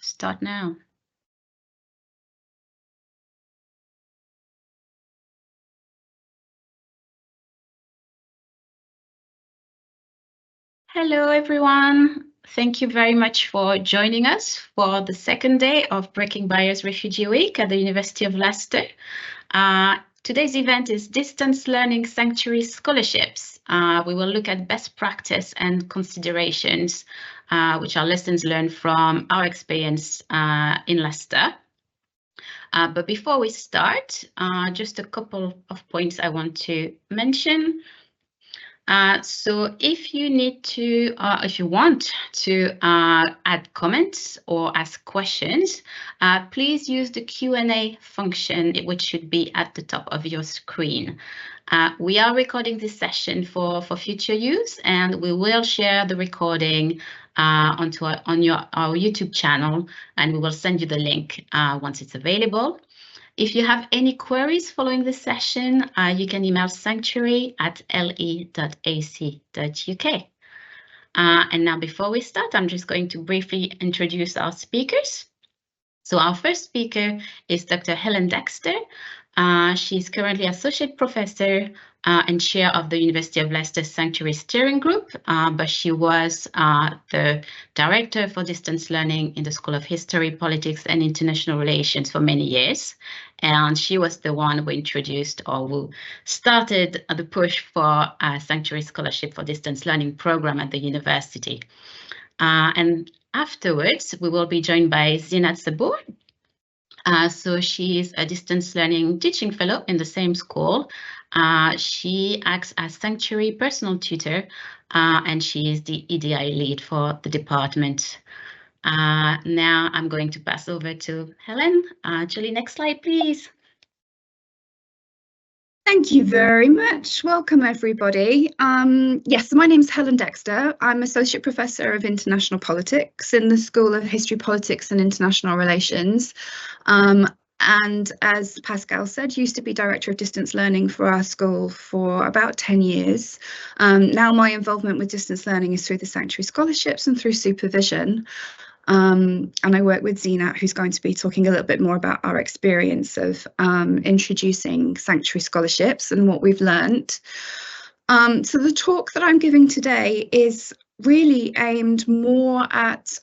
start now. Hello, everyone. Thank you very much for joining us for the second day of Breaking Barriers Refugee Week at the University of Leicester. Today's event is Distance Learning Sanctuary Scholarships. We will look at best practice and considerations, which are lessons learned from our experience in Leicester. But before we start, just a couple of points I want to mention. So if you need to, if you want to add comments or ask questions, please use the Q&A function, which should be at the top of your screen. We are recording this session for future use, and we will share the recording onto our YouTube channel, and we will send you the link once it's available. If you have any queries following this session, you can email sanctuary@le.ac.uk. And now before we start, I'm just going to briefly introduce our speakers. So our first speaker is Dr. Helen Dexter. She's currently Associate Professor and Chair of the University of Leicester Sanctuary Steering Group, but she was the Director for Distance Learning in the School of History, Politics and International Relations for many years. And she was the one who introduced or who started the push for a Sanctuary Scholarship for Distance Learning program at the university. And afterwards, we will be joined by Zinat Sabur. So she is a distance learning teaching fellow in the same school. She acts as Sanctuary personal tutor, and she is the EDI lead for the department. Now I'm going to pass over to Helen. Julie, next slide, please. Thank you very much. Welcome, everybody. Yes, my name's Helen Dexter. I'm Associate Professor of International Politics in the School of History, Politics and International Relations. And as Pascal said, used to be Director of Distance Learning for our school for about 10 years. Now my involvement with distance learning is through the Sanctuary Scholarships and through supervision. And I work with Zinat, who's going to be talking a little bit more about our experience of introducing Sanctuary Scholarships and what we've learnt. So the talk that I'm giving today is really aimed more at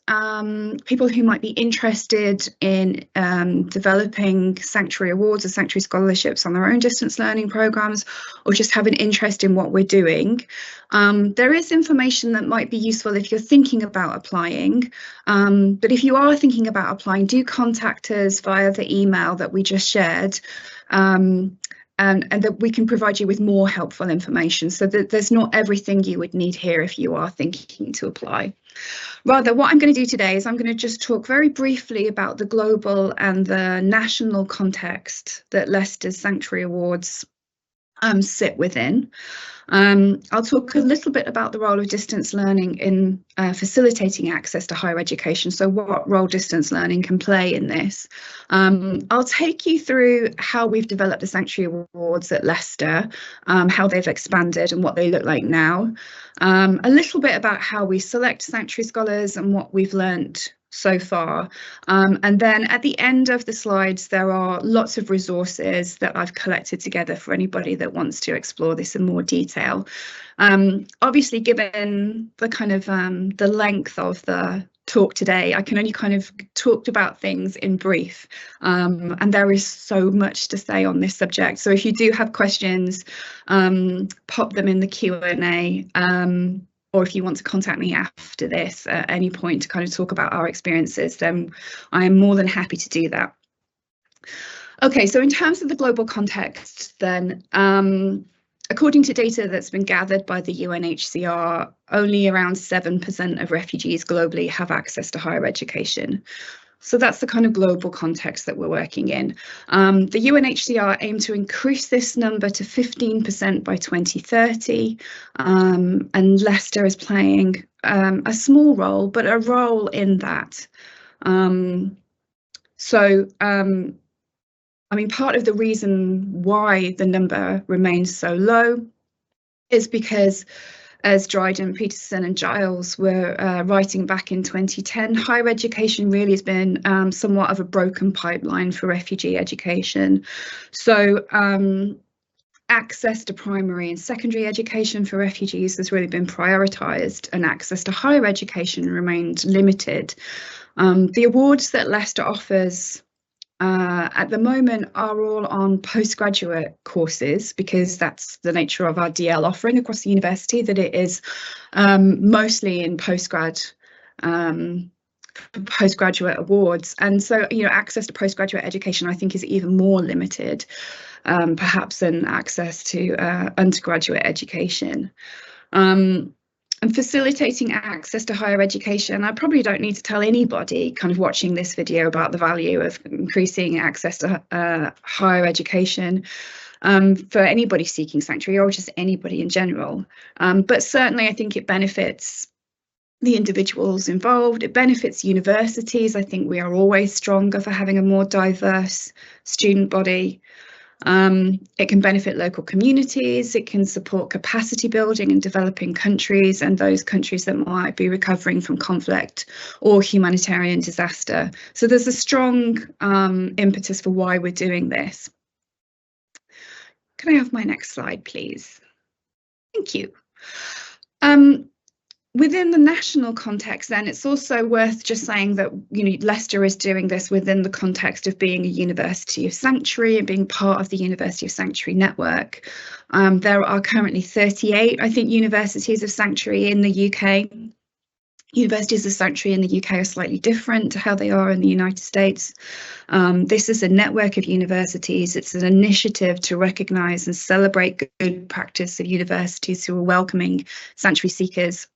people who might be interested in developing Sanctuary Awards or Sanctuary Scholarships on their own distance learning programmes, or just have an interest in what we're doing. There is information that might be useful if you're thinking about applying, but if you are thinking about applying, do contact us via the email that we just shared. And that we can provide you with more helpful information, so that there's not everything you would need here if you are thinking to apply. Rather, what I'm going to do today is I'm going to just talk very briefly about the global and the national context that Leicester's Sanctuary Awards sit within. I'll talk a little bit about the role of distance learning in facilitating access to higher education, so what role distance learning can play in this. I'll take you through how we've developed the Sanctuary Awards at Leicester, how they've expanded and what they look like now. A little bit about how we select Sanctuary Scholars and what we've learnt so far. And then at the end of the slides, there are lots of resources that I've collected together for anybody that wants to explore this in more detail. Obviously, given the kind of the length of the talk today, I can only kind of talk about things in brief, and there is so much to say on this subject. So if you do have questions, pop them in the Q&A. Or if you want to contact me after this at any point to kind of talk about our experiences, then I am more than happy to do that. Okay, so in terms of the global context then, according to data that's been gathered by the UNHCR, only around 7% of refugees globally have access to higher education. So that's the kind of global context that we're working in. The UNHCR aim to increase this number to 15% by 2030, and Leicester is playing a small role, but a role in that. I mean, part of the reason why the number remains so low is because as Dryden, Peterson and Giles were writing back in 2010, higher education really has been somewhat of a broken pipeline for refugee education. So access to primary and secondary education for refugees has really been prioritised, and access to higher education remained limited. The awards that Leicester offers at the moment are all on postgraduate courses, because that's the nature of our DL offering across the university, that it is mostly in postgraduate awards. And so, you know, access to postgraduate education, I think, is even more limited perhaps than access to undergraduate education. And facilitating access to higher education, I probably don't need to tell anybody kind of watching this video about the value of increasing access to higher education for anybody seeking sanctuary, or just anybody in general. But certainly I think it benefits the individuals involved. It benefits universities. I think we are always stronger for having a more diverse student body. It can benefit local communities. It can support capacity building in developing countries and those countries that might be recovering from conflict or humanitarian disaster. So there's a strong impetus for why we're doing this. Can I have my next slide, please? Thank you. Within the national context, then, it's also worth just saying that, you know, Leicester is doing this within the context of being a University of Sanctuary and being part of the University of Sanctuary network. There are currently 38, I think, universities of sanctuary in the UK. Universities of sanctuary in the UK are slightly different to how they are in the United States. This is a network of universities. It's an initiative to recognise and celebrate good practice of universities who are welcoming sanctuary seekers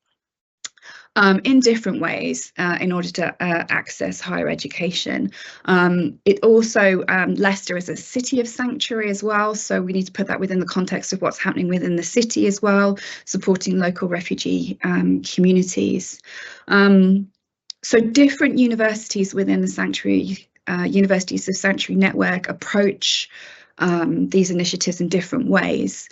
in different ways in order to access higher education. It also, Leicester is a city of sanctuary as well, so we need to put that within the context of what's happening within the city as well, supporting local refugee communities. So different universities within the sanctuary, Universities of Sanctuary network approach these initiatives in different ways.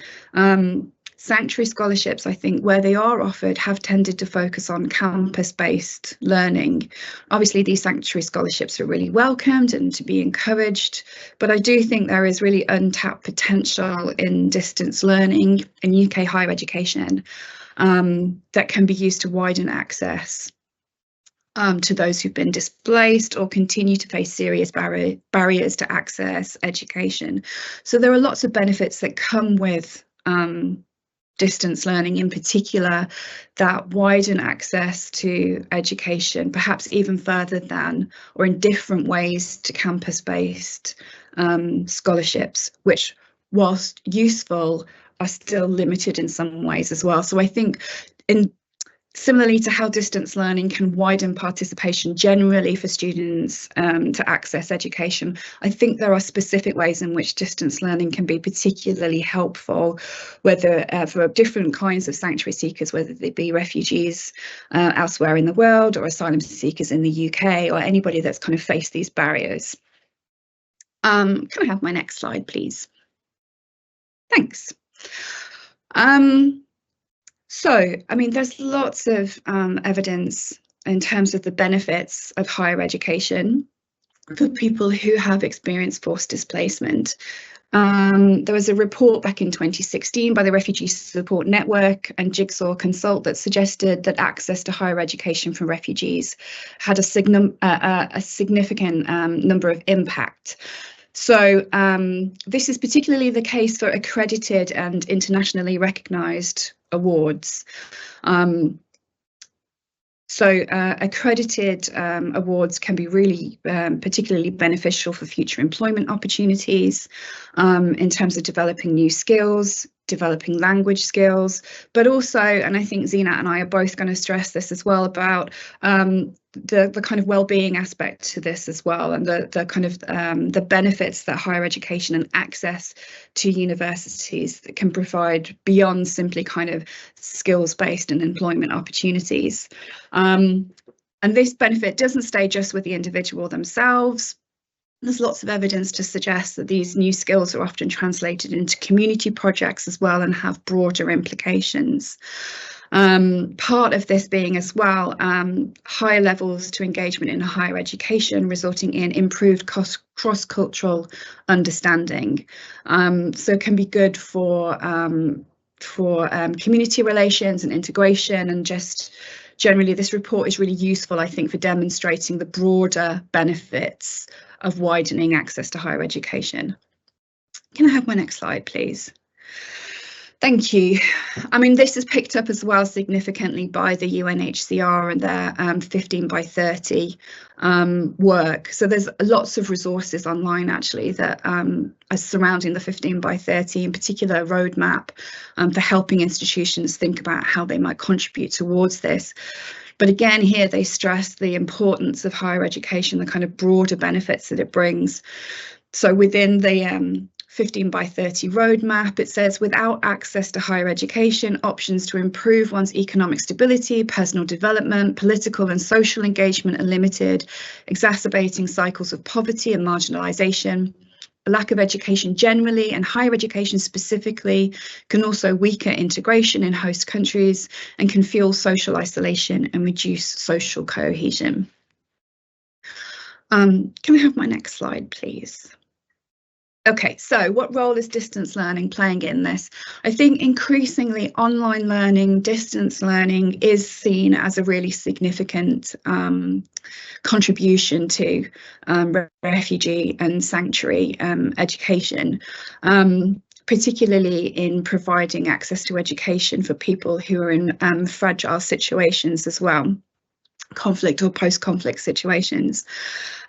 Sanctuary scholarships, I think, where they are offered, have tended to focus on campus-based learning. Obviously, these sanctuary scholarships are really welcomed and to be encouraged, but I do think there is really untapped potential in distance learning in UK higher education that can be used to widen access to those who've been displaced or continue to face serious barriers to access education. So there are lots of benefits that come with distance learning, in particular, that widen access to education, perhaps even further than or in different ways to campus-based scholarships, which, whilst useful, are still limited in some ways as well. So I think, similarly to how distance learning can widen participation generally for students to access education, I think there are specific ways in which distance learning can be particularly helpful, whether for different kinds of sanctuary seekers, whether they be refugees elsewhere in the world or asylum seekers in the UK, or anybody that's kind of faced these barriers. Can I have my next slide, please? Thanks. So, I mean, there's lots of evidence in terms of the benefits of higher education for people who have experienced forced displacement. There was a report back in 2016 by the Refugee Support Network and Jigsaw Consult that suggested that access to higher education for refugees had a significant number of impact. So this is particularly the case for accredited and internationally recognised awards. Accredited awards can be really particularly beneficial for future employment opportunities in terms of developing new skills, developing language skills, but also, and I think Zina and I are both going to stress this as well, about the kind of well-being aspect to this as well, and the kind of the benefits that higher education and access to universities can provide beyond simply kind of skills-based and employment opportunities. And this benefit doesn't stay just with the individual themselves. There's lots of evidence to suggest that these new skills are often translated into community projects as well and have broader implications. Part of this being as well higher levels to engagement in higher education, resulting in improved cross-cultural understanding. So it can be good for community relations and integration, and just generally this report is really useful, I think, for demonstrating the broader benefits of widening access to higher education. Can I have my next slide, please? Thank you. I mean, this is picked up as well significantly by the UNHCR and their 15 by 30 work. So there's lots of resources online actually that are surrounding the 15 by 30, in particular roadmap for helping institutions think about how they might contribute towards this. But again, here they stress the importance of higher education, the kind of broader benefits that it brings. So within the 15 by 30 roadmap, it says, without access to higher education, options to improve one's economic stability, personal development, political and social engagement are limited, exacerbating cycles of poverty and marginalisation. A lack of education generally and higher education specifically can also weaken integration in host countries and can fuel social isolation and reduce social cohesion. Can I have my next slide, please? Okay, so what role is distance learning playing in this? I think increasingly online learning, distance learning is seen as a really significant contribution to refugee and sanctuary education, particularly in providing access to education for people who are in fragile situations as well, conflict or post-conflict situations.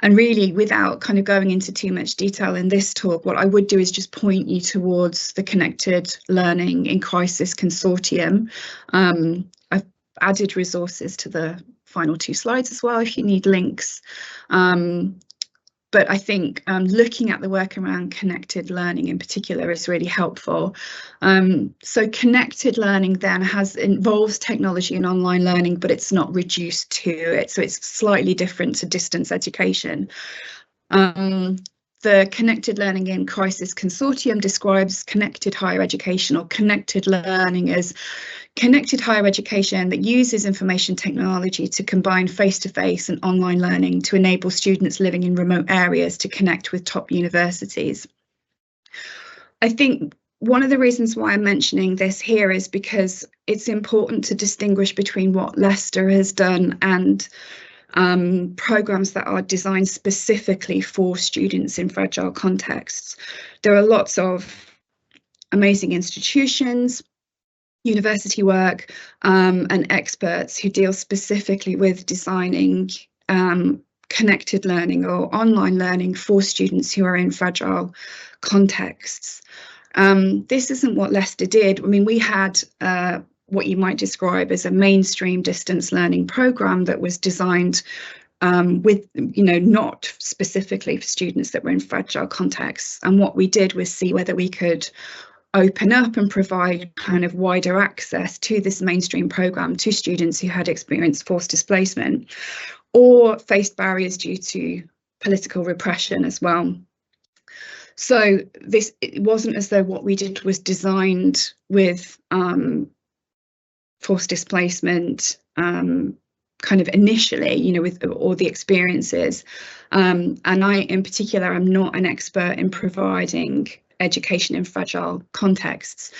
And really, without kind of going into too much detail in this talk, what I would do is just point you towards the Connected Learning in Crisis Consortium. I've added resources to the final two slides as well if you need links. But I think looking at the work around connected learning in particular is really helpful. So connected learning then involves technology and online learning, but it's not reduced to it. So it's slightly different to distance education. The Connected Learning in Crisis Consortium describes connected higher education or connected learning as connected higher education that uses information technology to combine face-to-face and online learning to enable students living in remote areas to connect with top universities. I think one of the reasons why I'm mentioning this here is because it's important to distinguish between what Leicester has done and programs that are designed specifically for students in fragile contexts. There are lots of amazing institutions, university work, and experts who deal specifically with designing connected learning or online learning for students who are in fragile contexts. This isn't what Leicester did. I mean, we had what you might describe as a mainstream distance learning program that was designed with, not specifically for students that were in fragile contexts. And what we did was see whether we could open up and provide kind of wider access to this mainstream program to students who had experienced forced displacement or faced barriers due to political repression as well. So it wasn't as though what we did was designed with forced displacement kind of initially, with all the experiences. And I, in particular, am not an expert in providing education in fragile contexts.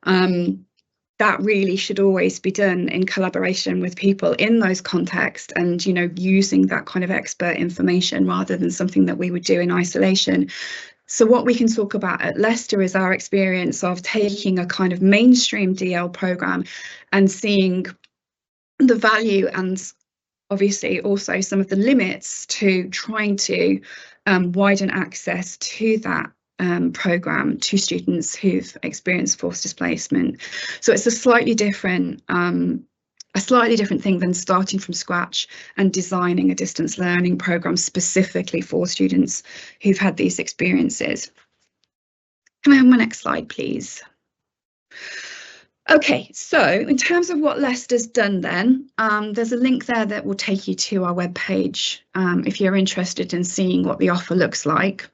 That really should always be done in collaboration with people in those contexts and, using that kind of expert information rather than something that we would do in isolation. So what we can talk about at Leicester is our experience of taking a kind of mainstream DL programme and seeing the value and obviously also some of the limits to trying to widen access to that programme to students who've experienced forced displacement. So it's a slightly different thing than starting from scratch and designing a distance learning programme specifically for students who've had these experiences. Can I have my next slide, please? Okay, so in terms of what Leicester's done then, there's a link there that will take you to our webpage if you're interested in seeing what the offer looks like.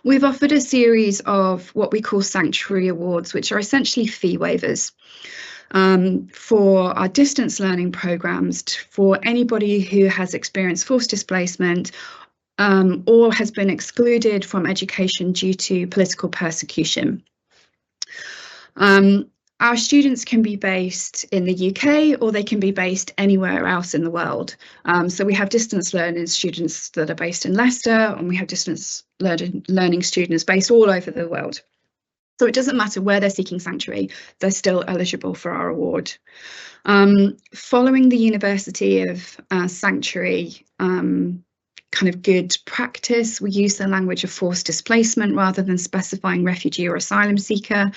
We've offered a series of what we call sanctuary awards, which are essentially fee waivers. For our distance learning programs, for anybody who has experienced forced displacement or has been excluded from education due to political persecution. Our students can be based in the UK or they can be based anywhere else in the world. So we have distance learning students that are based in Leicester, and we have distance learning students based all over the world. So it doesn't matter where they're seeking sanctuary, they're still eligible for our award. Following the University of Sanctuary kind of good practice, we use the language of forced displacement rather than specifying refugee or asylum seeker.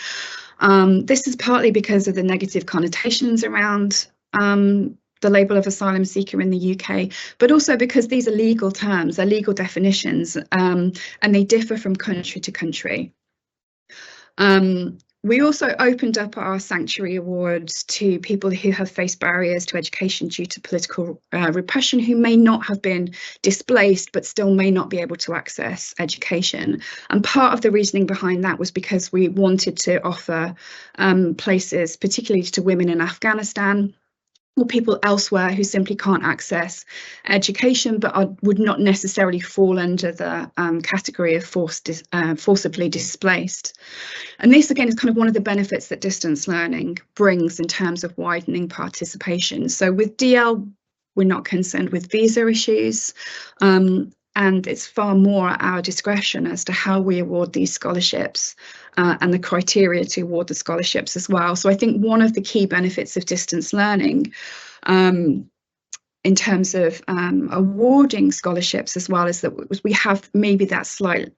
This is partly because of the negative connotations around the label of asylum seeker in the UK, but also because these are legal terms, they're legal definitions, and they differ from country to country. We also opened up our Sanctuary Awards to people who have faced barriers to education due to political repression, who may not have been displaced, but still may not be able to access education. And part of the reasoning behind that was because we wanted to offer places, particularly to women in Afghanistan, or people elsewhere who simply can't access education but would not necessarily fall under the category of forcibly displaced. And this again is kind of one of the benefits that distance learning brings in terms of widening participation. So with DL, we're not concerned with visa issues, and it's far more at our discretion as to how we award these scholarships and the criteria to award the scholarships as well. So I think one of the key benefits of distance learning in terms of awarding scholarships as well is that we have maybe that slight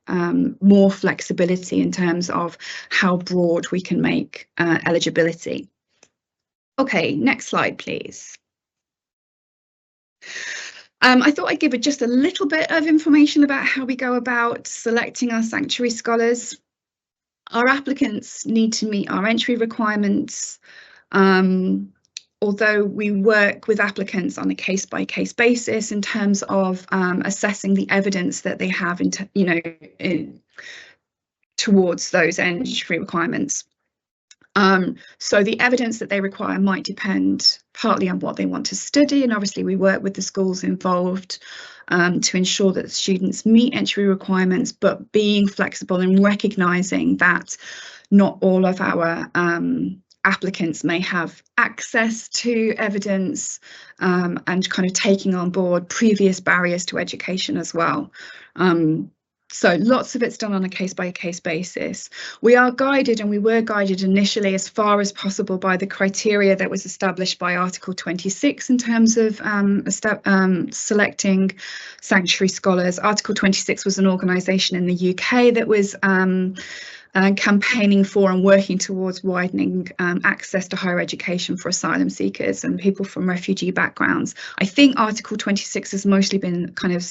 more flexibility in terms of how broad we can make eligibility. Okay, next slide, please. I thought I'd give just a little bit of information about how we go about selecting our sanctuary scholars. Our applicants need to meet our entry requirements, although we work with applicants on a case-by-case basis in terms of assessing the evidence that they have towards those entry requirements. So the evidence that they require might depend partly on what they want to study, and obviously we work with the schools involved to ensure that the students meet entry requirements, but being flexible and recognising that not all of our applicants may have access to evidence, and kind of taking on board previous barriers to education as well. So lots of it's done on a case-by-case basis. We are guided, and we were guided initially as far as possible by the criteria that was established by Article 26 in terms of selecting sanctuary scholars. Article 26 was an organisation in the UK that was campaigning for and working towards widening access to higher education for asylum seekers and people from refugee backgrounds. I think Article 26 has mostly been kind of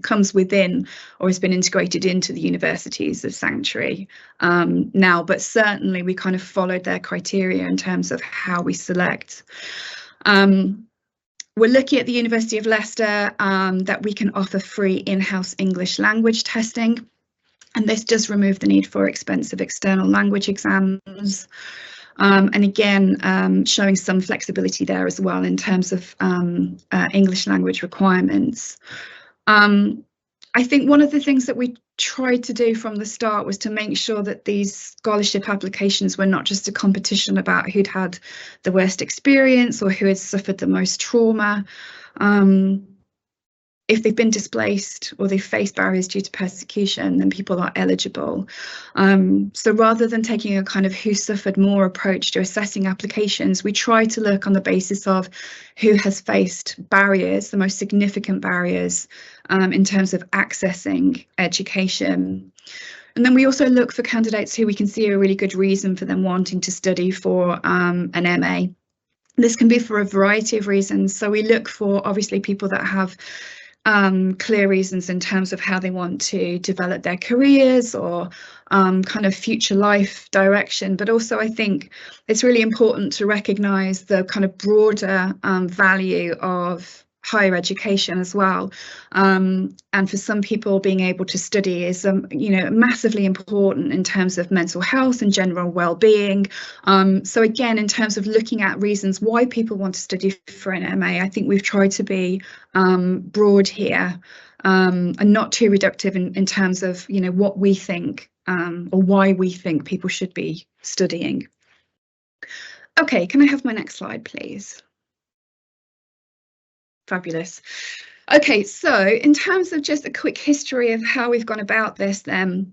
comes within or has been integrated into the universities of sanctuary now, but certainly we kind of followed their criteria in terms of how we select. We're looking at the University of Leicester that we can offer free in-house English language testing, and this does remove the need for expensive external language exams. And again, showing some flexibility there as well in terms of English language requirements. I think one of the things that we tried to do from the start was to make sure that these scholarship applications were not just a competition about who'd had the worst experience or who had suffered the most trauma. If they've been displaced or they've faced barriers due to persecution, then people are eligible. So rather than taking a kind of who suffered more approach to assessing applications, we try to look on the basis of who has faced barriers, the most significant barriers in terms of accessing education. And then we also look for candidates who we can see a really good reason for them wanting to study for an MA. This can be for a variety of reasons. So we look for obviously people that have clear reasons in terms of how they want to develop their careers or kind of future life direction, but also I think it's really important to recognise the kind of broader value of higher education as well. And for some people, being able to study is, massively important in terms of mental health and general well-being. So again, in terms of looking at reasons why people want to study for an MA, I think we've tried to be broad here, and not too reductive in terms of, what we think or why we think people should be studying. Okay, can I have my next slide, please? Fabulous. Okay, so in terms of just a quick history of how we've gone about this then,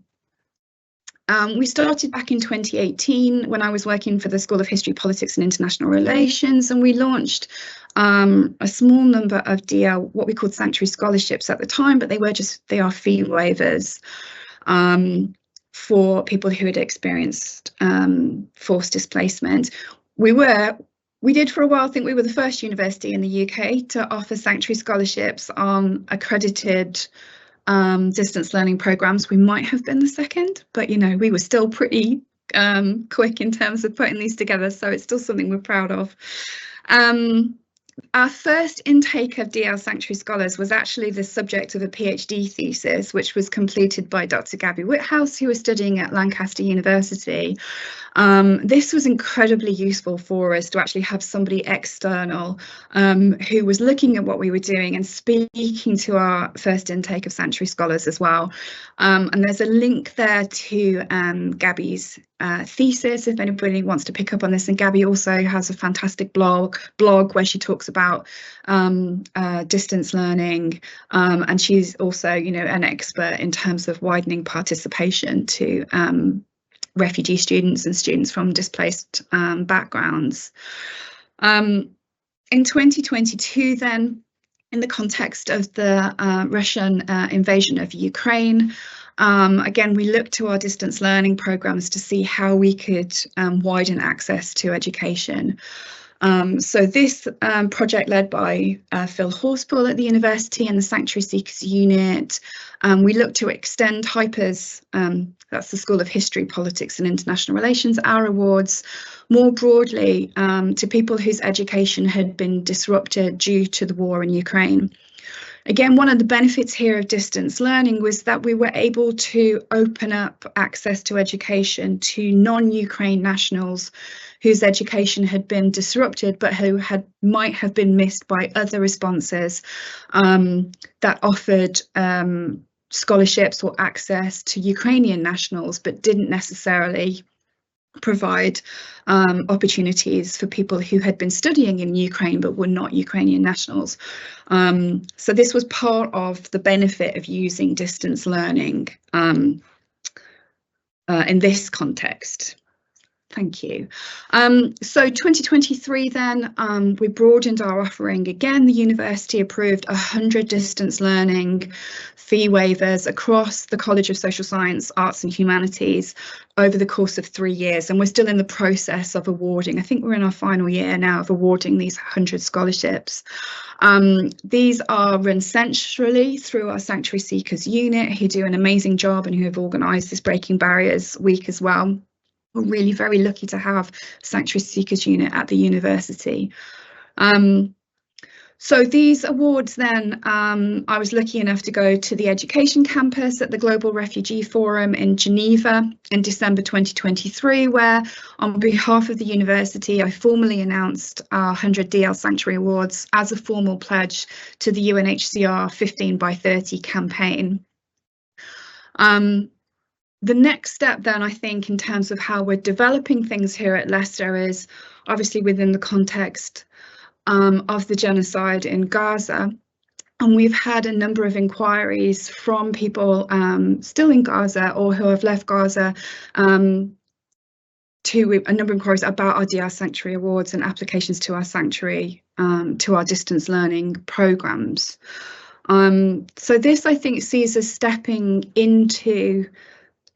we started back in 2018 when I was working for the School of History, Politics and International Relations, and we launched a small number of DL, what we called sanctuary scholarships at the time, but they are fee waivers for people who had experienced forced displacement. We did for a while think we were the first university in the UK to offer sanctuary scholarships on accredited distance learning programs. We might have been the second, but we were still pretty quick in terms of putting these together, so it's still something we're proud of. Our first intake of DL Sanctuary Scholars was actually the subject of a PhD thesis, which was completed by Dr. Gabby Whithouse, who was studying at Lancaster University. This was incredibly useful for us to actually have somebody external who was looking at what we were doing and speaking to our first intake of Sanctuary Scholars as well. And there's a link there to Gabby's thesis if anybody wants to pick up on this. And Gabby also has a fantastic blog where she talks about distance learning, and she's also an expert in terms of widening participation to refugee students and students from displaced backgrounds. In 2022 then, in the context of the Russian invasion of Ukraine, again, we looked to our distance learning programs to see how we could widen access to education. So this project led by Phil Horspool at the university and the Sanctuary Seekers Unit, we looked to extend HIPER's, that's the School of History, Politics and International Relations, our awards more broadly to people whose education had been disrupted due to the war in Ukraine. Again, one of the benefits here of distance learning was that we were able to open up access to education to non-Ukraine nationals whose education had been disrupted, but who might have been missed by other responses that offered scholarships or access to Ukrainian nationals, but didn't necessarily provide opportunities for people who had been studying in Ukraine but were not Ukrainian nationals. So this was part of the benefit of using distance learning in this context. Thank you. So 2023 then, we broadened our offering again. The university approved 100 distance learning fee waivers across the College of Social Science, Arts and Humanities over the course of 3 years, and we're still in the process of awarding. I think we're in our final year now of awarding these 100 scholarships. These are run centrally through our Sanctuary Seekers Unit, who do an amazing job and who have organised this Breaking Barriers Week as well. We're really very lucky to have Sanctuary Seekers Unit at the university. So these awards then, I was lucky enough to go to the education campus at the Global Refugee Forum in Geneva in December 2023, where on behalf of the university, I formally announced our 100 DL Sanctuary Awards as a formal pledge to the UNHCR 15 by 30 campaign. The next step then, I think, in terms of how we're developing things here at Leicester is obviously within the context of the genocide in Gaza. And we've had a number of inquiries from people still in Gaza or who have left Gaza to a number of inquiries about our DL Sanctuary Awards and applications to our sanctuary, to our distance learning programs. So this, I think, sees us stepping into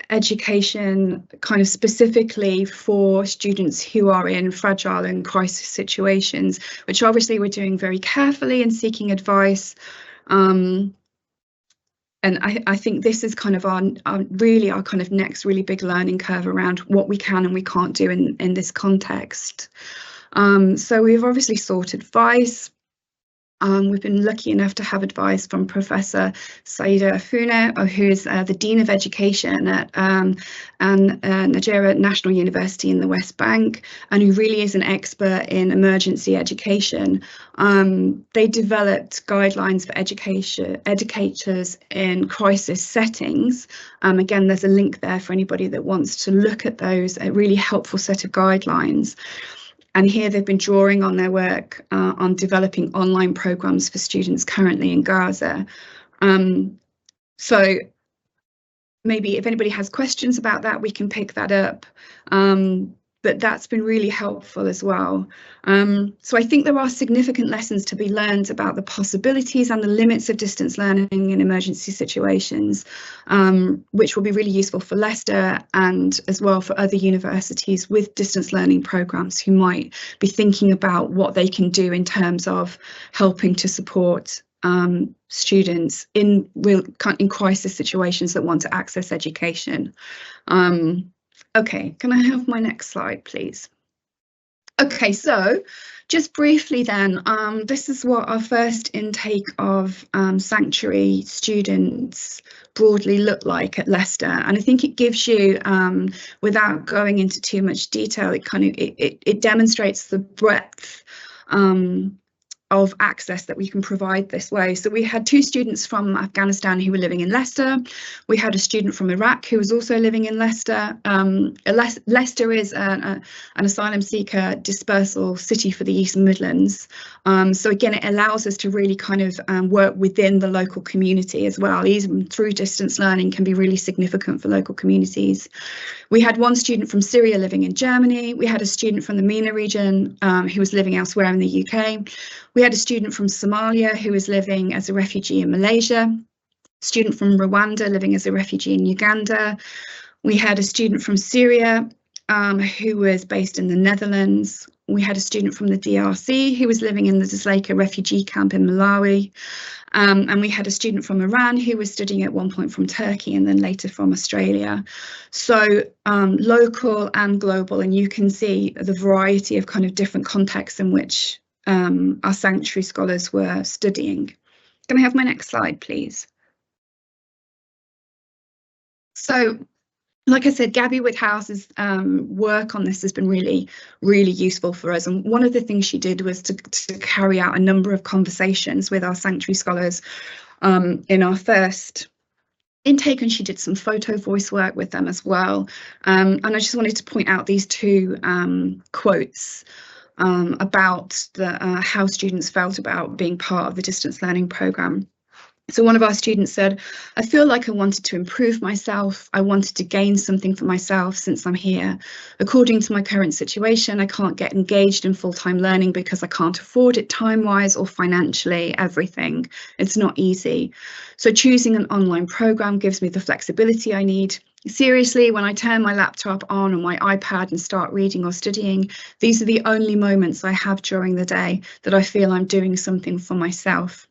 education kind of specifically for students who are in fragile and crisis situations, which obviously we're doing very carefully and seeking advice. And I think this is kind of our kind of next really big learning curve around what we can and we can't do in this context. So we've obviously sought advice. We've been lucky enough to have advice from Professor Saida Afune, who is the Dean of Education at Nigeria National University in the West Bank, and who really is an expert in emergency education. They developed guidelines for educators in crisis settings. Again, there's a link there for anybody that wants to look at those, a really helpful set of guidelines. And here they've been drawing on their work on developing online programs for students currently in Gaza. So maybe if anybody has questions about that, we can pick that up. But that's been really helpful as well. So I think there are significant lessons to be learned about the possibilities and the limits of distance learning in emergency situations, which will be really useful for Leicester and as well for other universities with distance learning programs who might be thinking about what they can do in terms of helping to support students in crisis situations that want to access education. Okay, can I have my next slide, please? Okay, so just briefly then, this is what our first intake of sanctuary students broadly look like at Leicester, and I think it gives you, without going into too much detail, it demonstrates the breadth of access that we can provide this way. So we had 2 students from Afghanistan who were living in Leicester. We had a student from Iraq who was also living in Leicester. Leicester is an asylum seeker dispersal city for the East Midlands. So again, it allows us to really kind of work within the local community as well. Even through distance learning can be really significant for local communities. We had 1 student from Syria living in Germany. We had a student from the MENA region who was living elsewhere in the UK. We had a student from Somalia who was living as a refugee in Malaysia, a student from Rwanda living as a refugee in Uganda. We had a student from Syria who was based in the Netherlands. We had a student from the DRC who was living in the Dzaleka refugee camp in Malawi. And we had a student from Iran who was studying at one point from Turkey and then later from Australia. So local and global, and you can see the variety of kind of different contexts in which our sanctuary scholars were studying. Can I have my next slide, please? So, like I said, Gabby Whithouse's work on this has been really, really useful for us. And one of the things she did was to carry out a number of conversations with our sanctuary scholars in our first intake, and she did some photo voice work with them as well. And I just wanted to point out these 2 quotes about how students felt about being part of the distance learning programme. So one of our students said, "I feel like I wanted to improve myself. I wanted to gain something for myself since I'm here. According to my current situation, I can't get engaged in full-time learning because I can't afford it time-wise or financially, everything. It's not easy. So choosing an online programme gives me the flexibility I need. Seriously, when I turn my laptop on or my iPad and start reading or studying, these are the only moments I have during the day that I feel I'm doing something for myself."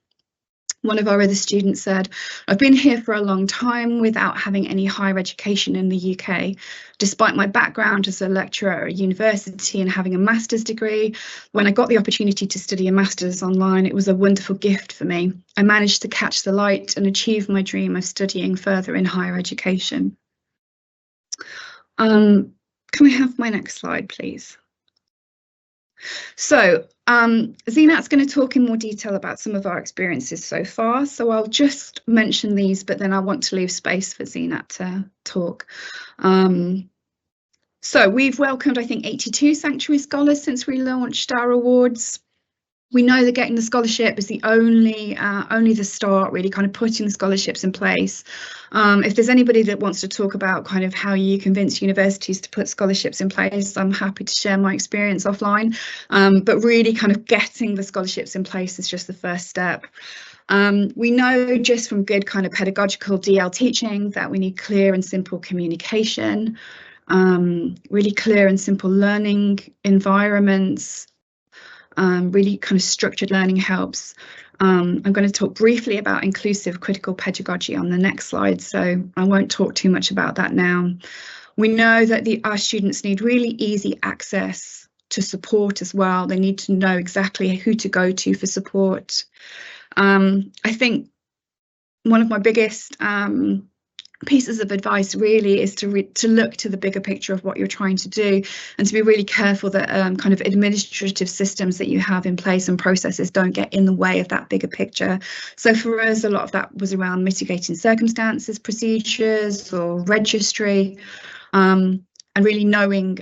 One of our other students said, "I've been here for a long time without having any higher education in the UK. Despite my background as a lecturer at a university and having a master's degree, when I got the opportunity to study a master's online, it was a wonderful gift for me. I managed to catch the light and achieve my dream of studying further in higher education." Can we have my next slide, please? So Zeenat's going to talk in more detail about some of our experiences so far, so I'll just mention these, but then I want to leave space for Zeenat to talk. So we've welcomed, I think, 82 sanctuary scholars since we launched our awards. We know that getting the scholarship is the only the start, really, kind of putting the scholarships in place. If there's anybody that wants to talk about kind of how you convince universities to put scholarships in place, I'm happy to share my experience offline. But really kind of getting the scholarships in place is just the first step. We know just from good kind of pedagogical DL teaching that we need clear and simple communication, really clear and simple learning environments. Really kind of structured learning helps. I'm going to talk briefly about inclusive critical pedagogy on the next slide, so I won't talk too much about that now. We know that our students need really easy access to support as well. They need to know exactly who to go to for support. I think one of my biggest pieces of advice really is to look to the bigger picture of what you're trying to do, and to be really careful that kind of administrative systems that you have in place and processes don't get in the way of that bigger picture. So for us, a lot of that was around mitigating circumstances, procedures, or registry, and really knowing,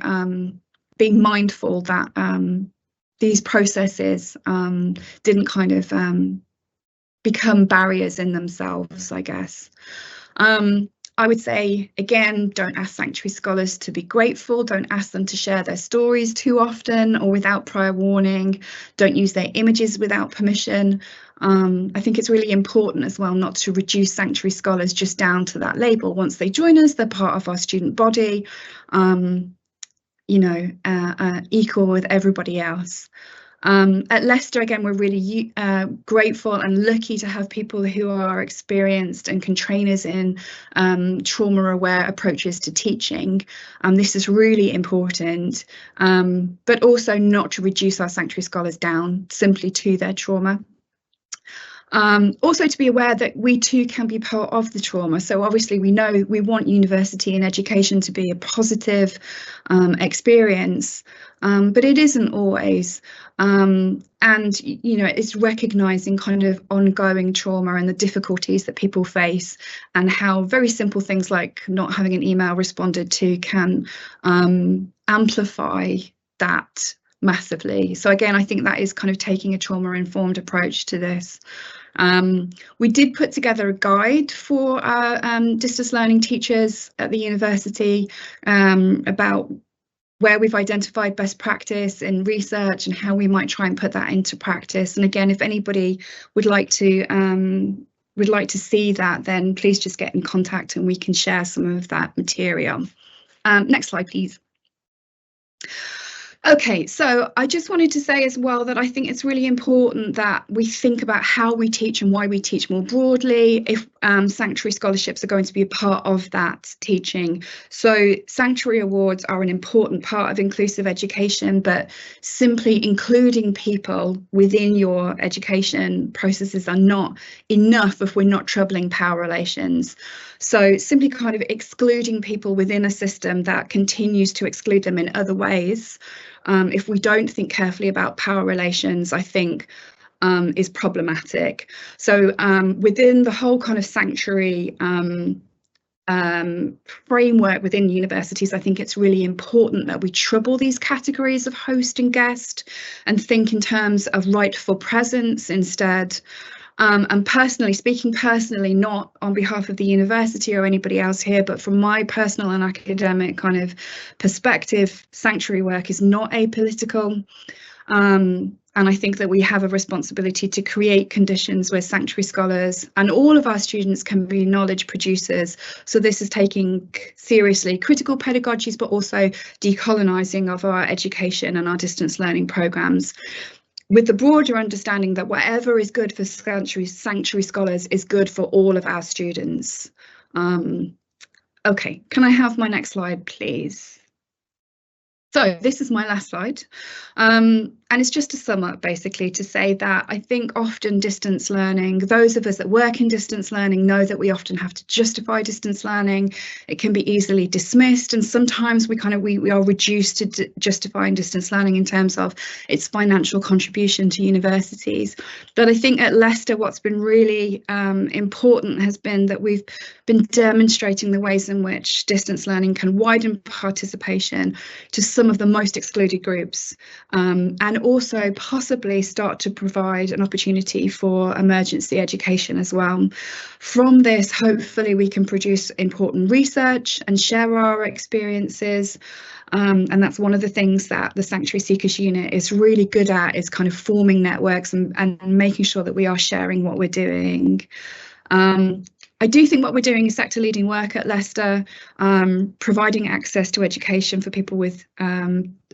being mindful that these processes didn't kind of become barriers in themselves, I guess. I would say, again, don't ask sanctuary scholars to be grateful. Don't ask them to share their stories too often or without prior warning. Don't use their images without permission. I think it's really important as well not to reduce sanctuary scholars just down to that label. Once they join us, they're part of our student body, equal with everybody else. At Leicester, again, we're really grateful and lucky to have people who are experienced and can train us in trauma-aware approaches to teaching. This is really important, but also not to reduce our sanctuary scholars down simply to their trauma. Also to be aware that we too can be part of the trauma. So obviously we know we want university and education to be a positive experience, but it isn't always. And, it's recognising kind of ongoing trauma and the difficulties that people face, and how very simple things like not having an email responded to can amplify that massively. So again, I think that is kind of taking a trauma-informed approach to this. We did put together a guide for our distance learning teachers at the university about where we've identified best practice in research and how we might try and put that into practice. And again, if anybody would like to see that, then please just get in contact and we can share some of that material. Next slide, please. Okay, so I just wanted to say as well that I think it's really important that we think about how we teach and why we teach more broadly, if sanctuary scholarships are going to be a part of that teaching. So sanctuary awards are an important part of inclusive education, but simply including people within your education processes are not enough if we're not troubling power relations. So simply kind of excluding people within a system that continues to exclude them in other ways, if we don't think carefully about power relations, I think is problematic. So within the whole kind of sanctuary framework within universities, I think it's really important that we trouble these categories of host and guest and think in terms of rightful presence instead. And speaking personally, not on behalf of the university or anybody else here, but from my personal and academic kind of perspective, sanctuary work is not apolitical. And I think that we have a responsibility to create conditions where sanctuary scholars and all of our students can be knowledge producers. So this is taking seriously critical pedagogies, but also decolonising of our education and our distance learning programmes, with the broader understanding that whatever is good for sanctuary scholars is good for all of our students. Okay, can I have my next slide, please? So this is my last slide, and it's just to sum up, basically, to say that I think often distance learning, those of us that work in distance learning know that we often have to justify distance learning. It can be easily dismissed, and sometimes we are reduced to justifying distance learning in terms of its financial contribution to universities. But I think at Leicester, what's been really important has been that we've been demonstrating the ways in which distance learning can widen participation to some of the most excluded groups, and also possibly start to provide an opportunity for emergency education as well. From this, hopefully we can produce important research and share our experiences, and that's one of the things that the Sanctuary Seekers Unit is really good at, is kind of forming networks and making sure that we are sharing what we're doing. I do think what we're doing is sector leading work at Leicester, providing access to education for people with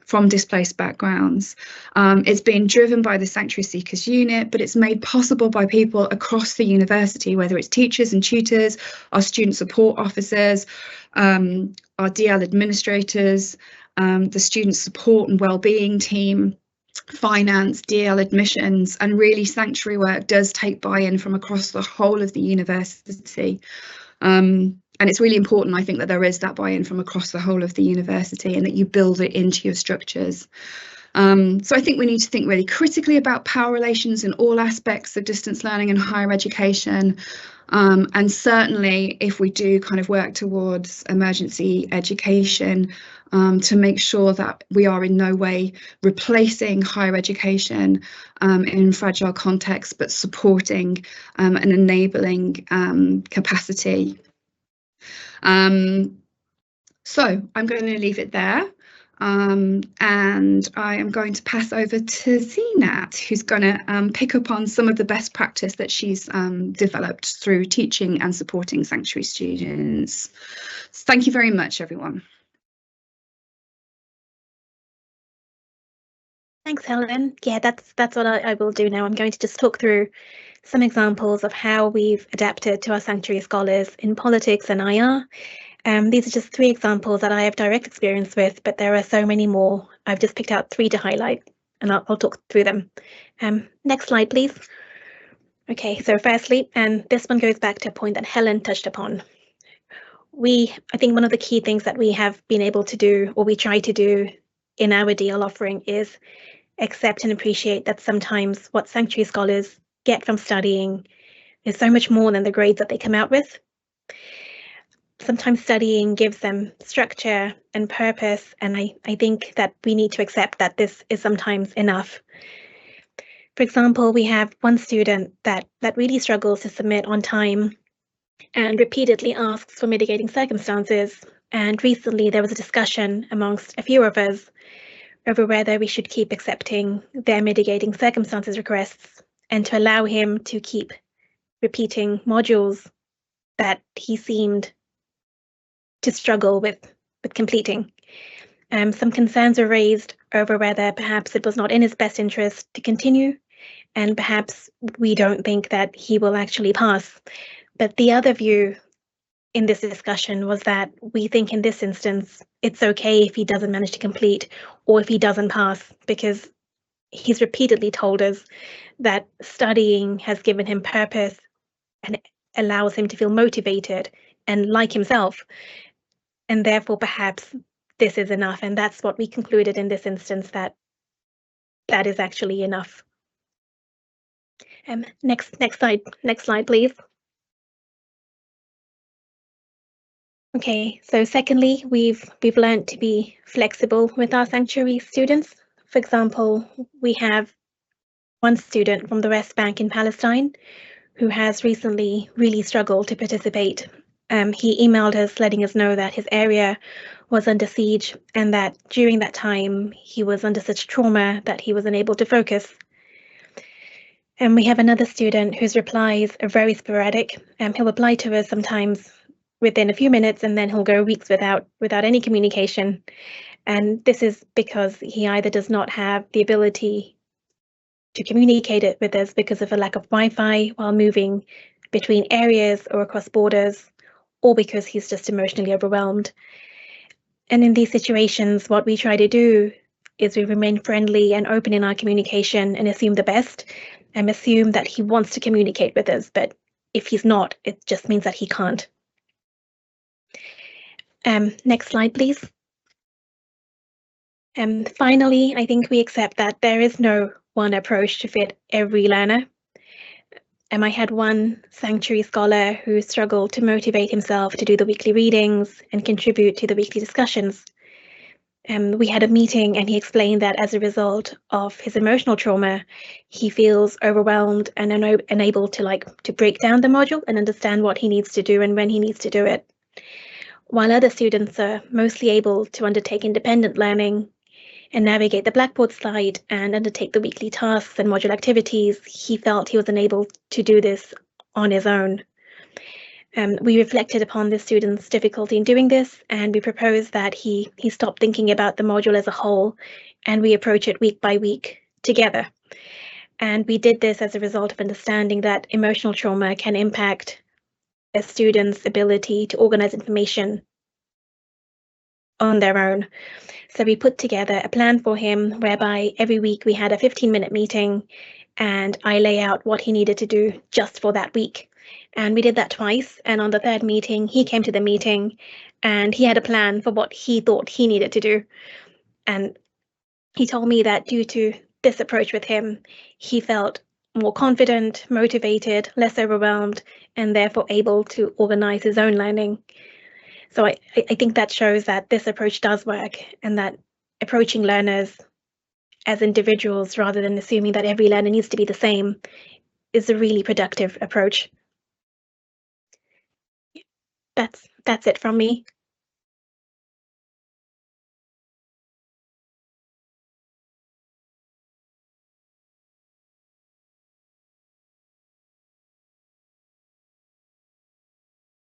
from displaced backgrounds. It's being driven by the Sanctuary Seekers Unit, but it's made possible by people across the university, whether it's teachers and tutors, our student support officers, our DL administrators, the student support and wellbeing team, finance, DL admissions, and really sanctuary work does take buy-in from across the whole of the university. And it's really important, I think, that there is that buy-in from across the whole of the university and that you build it into your structures. So I think we need to think really critically about power relations in all aspects of distance learning and higher education. And certainly if we do kind of work towards emergency education, to make sure that we are in no way replacing higher education in fragile contexts, but supporting and enabling capacity. So I'm going to leave it there. And I am going to pass over to Zinat, who's going to pick up on some of the best practice that she's developed through teaching and supporting sanctuary students. Thank you very much, everyone. Thanks, Helen. Yeah, that's what I will do now. I'm going to just talk through some examples of how we've adapted to our sanctuary scholars in politics and IR. These are just 3 examples that I have direct experience with, but there are so many more. I've just picked out 3 to highlight, and I'll talk through them. Next slide, please. Okay, so firstly, and this one goes back to a point that Helen touched upon. I think one of the key things that we have been able to do, or we try to do in our DL offering, is accept and appreciate that sometimes what sanctuary scholars get from studying is so much more than the grades that they come out with. Sometimes studying gives them structure and purpose, and I think that we need to accept that this is sometimes enough. For example, we have one student that really struggles to submit on time and repeatedly asks for mitigating circumstances. And recently there was a discussion amongst a few of us over whether we should keep accepting their mitigating circumstances requests and to allow him to keep repeating modules that he seemed to struggle with completing. Some concerns were raised over whether perhaps it was not in his best interest to continue, and perhaps we don't think that he will actually pass. But the other view in this discussion was that we think in this instance it's okay if he doesn't manage to complete or if he doesn't pass, because he's repeatedly told us that studying has given him purpose and allows him to feel motivated and like himself, and therefore perhaps this is enough. And that's what we concluded in this instance, that is actually enough. Next slide, please. Okay, so secondly, we've learned to be flexible with our sanctuary students. For example, we have one student from the West Bank in Palestine who has recently really struggled to participate. He emailed us letting us know that his area was under siege and that during that time he was under such trauma that he was unable to focus. And we have another student whose replies are very sporadic. He'll reply to us sometimes within a few minutes and then he'll go weeks without any communication. And this is because he either does not have the ability to communicate it with us because of a lack of Wi-Fi while moving between areas or across borders, or because he's just emotionally overwhelmed. And in these situations, what we try to do is we remain friendly and open in our communication and assume the best, and assume that he wants to communicate with us. But if he's not, it just means that he can't. Next slide, please. Finally, I think we accept that there is no one approach to fit every learner. I had one sanctuary scholar who struggled to motivate himself to do the weekly readings and contribute to the weekly discussions. We had a meeting and he explained that as a result of his emotional trauma, he feels overwhelmed and unable to break down the module and understand what he needs to do and when he needs to do it. While other students are mostly able to undertake independent learning and navigate the Blackboard slide and undertake the weekly tasks and module activities, he felt he was unable to do this on his own. We reflected upon the student's difficulty in doing this, and we proposed that he stop thinking about the module as a whole, and we approach it week by week together. And we did this as a result of understanding that emotional trauma can impact a student's ability to organize information on their own. So we put together a plan for him whereby every week we had a 15-minute meeting and I lay out what he needed to do just for that week. And we did that twice. And on the third meeting, he came to the meeting and he had a plan for what he thought he needed to do. And he told me that due to this approach with him, he felt more confident, motivated, less overwhelmed, and therefore able to organize his own learning. So I think that shows that this approach does work, and that approaching learners as individuals rather than assuming that every learner needs to be the same is a really productive approach. That's it from me.